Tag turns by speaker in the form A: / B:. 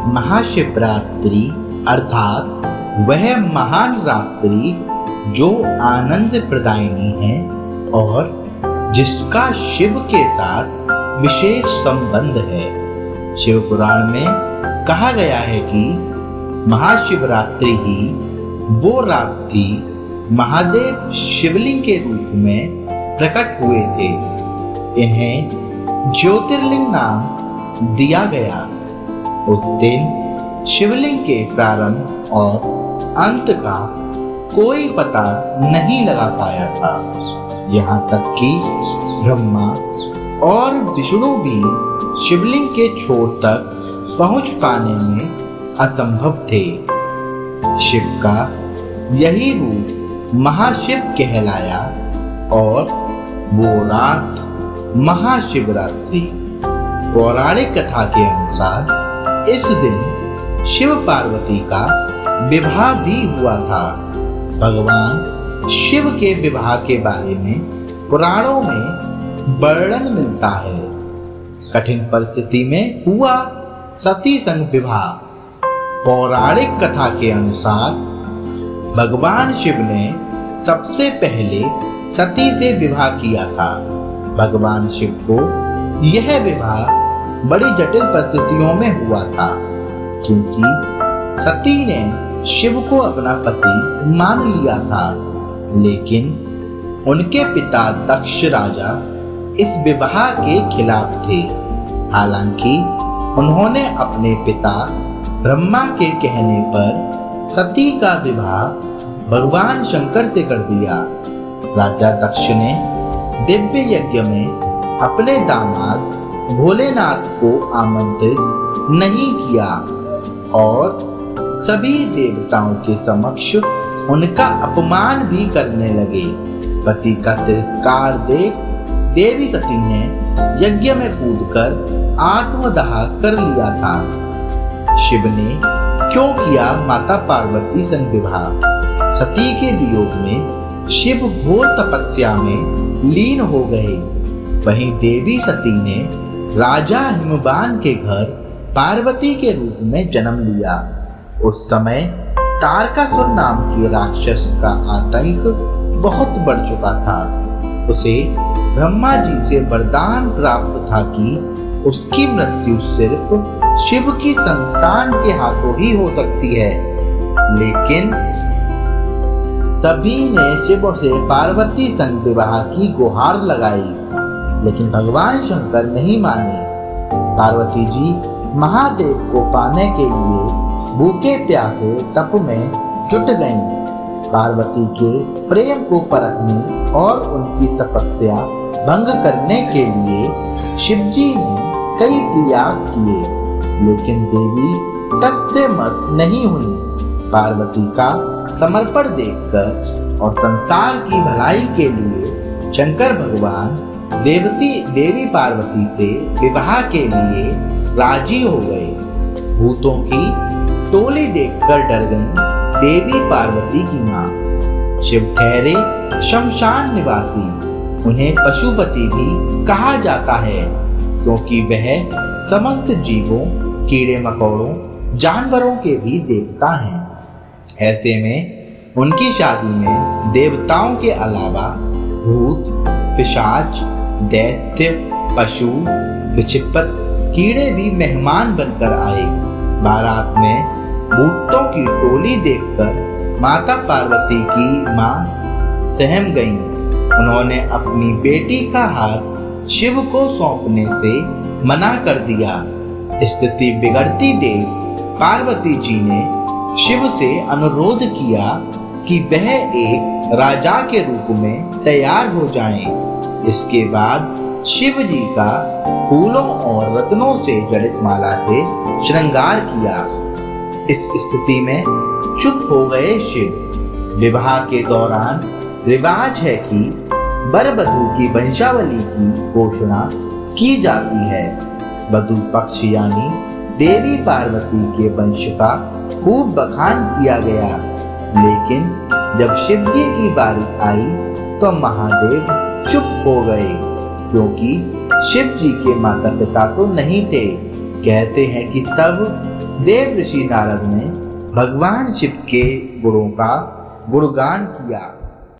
A: महाशिवरात्रि अर्थात वह महान रात्रि जो आनंद प्रदायिनी है और जिसका शिव के साथ विशेष संबंध है। शिव पुराण में कहा गया है कि महाशिवरात्रि ही वो रात्रि महादेव शिवलिंग के रूप में प्रकट हुए थे। इन्हें ज्योतिर्लिंग नाम दिया गया। उस दिन शिवलिंग के प्रारंभ और अंत का कोई पता नहीं लगा पाया था। यहाँ तक कि ब्रह्मा और विष्णु भी शिवलिंग के छोर तक पहुंच पाने में असंभव थे। शिव का यही रूप महाशिव कहलाया और वो रात महाशिवरात्रि। पौराणिक कथा के अनुसार इस दिन शिव पार्वती का विवाह भी हुआ था। भगवान शिव के विवाह के बारे में पुराणों में वर्णन मिलता है। कठिन परिस्थिति में हुआ सती संग विवाह। पौराणिक कथा के अनुसार भगवान शिव ने सबसे पहले सती से विवाह किया था। भगवान शिव को यह विवाह बड़ी जटिल परिस्थितियों में हुआ था, क्योंकि सती ने शिव को अपना पति मान लिया था, लेकिन उनके पिता दक्ष राजा इस विवाह के खिलाफ थे। हालांकि उन्होंने अपने पिता ब्रह्मा के कहने पर सती का विवाह भगवान शंकर से कर दिया। राजा दक्ष ने दिव्य यज्ञ में अपने दामाद भोलेनाथ को आमंत्रित नहीं किया और सभी देवताओं के समक्ष उनका अपमान भी करने लगे। पति का तिरस्कार देख देवी सती ने यज्ञ में कूदकर आत्मदाह कर लिया था। शिव ने क्यों किया माता पार्वती संग विवाह? सती के वियोग में शिव घोर तपस्या में लीन हो गए। वहीं देवी सती ने राजा हिमवान के घर पार्वती के रूप में जन्म लिया। उस समय तारकासुर नाम के राक्षस का आतंक बहुत बढ़ चुका था। उसे ब्रह्मा जी से वरदान प्राप्त था कि उसकी मृत्यु सिर्फ शिव की संतान के हाथों ही हो सकती है। लेकिन सभी ने शिव से पार्वती संग विवाह की गुहार लगाई, लेकिन भगवान शंकर नहीं माने। पार्वती जी महादेव को पाने के लिए भूखे प्यासे तप में जुट गईं। पार्वती के प्रेम को परखने और उनकी तपस्या भंग करने के लिए शिवजी ने कई प्रयास किए, लेकिन देवी टस से मस नहीं हुई। पार्वती का समर्पण देखकर और संसार की भलाई के लिए शंकर भगवान देवी पार्वती से विवाह के लिए राजी हो गए। भूतों की टोली देखकर डर गई देवी पार्वती की मां। शिव ठहरे शमशान निवासी। उन्हें पशुपति भी कहा जाता है, क्योंकि वह समस्त जीवों, कीड़े मकोड़ों, जानवरों के भी देवता हैं। ऐसे में उनकी शादी में देवताओं के अलावा भूत, पिशाच, दैत्य, पशु, विचित्र, कीड़े भी मेहमान बनकर आए। बारात में भूतों की टोली देखकर माता पार्वती की मां सहम गईं। उन्होंने अपनी बेटी का हाथ शिव को सौंपने से मना कर दिया। स्थिति बिगड़ती देख पार्वती जी ने शिव से अनुरोध किया कि वह एक राजा के रूप में तैयार हो जाएं। इसके बाद शिव जी का फूलों और रत्नों से जड़ित माला से श्रृंगार किया। इस स्थिति में चुप हो गए शिव। विवाह के दौरान रिवाज है कि वर वधू की वंशावली की घोषणा की जाती है। वधू पक्ष यानी देवी पार्वती के वंश का खूब बखान किया गया, लेकिन जब शिव जी की बारी आई तो महादेव चुप हो गए, क्योंकि शिव जी के माता पिता तो नहीं थे। कहते हैं कि तब देव ऋषि नारद ने भगवान शिव के गुणों का गुणगान किया।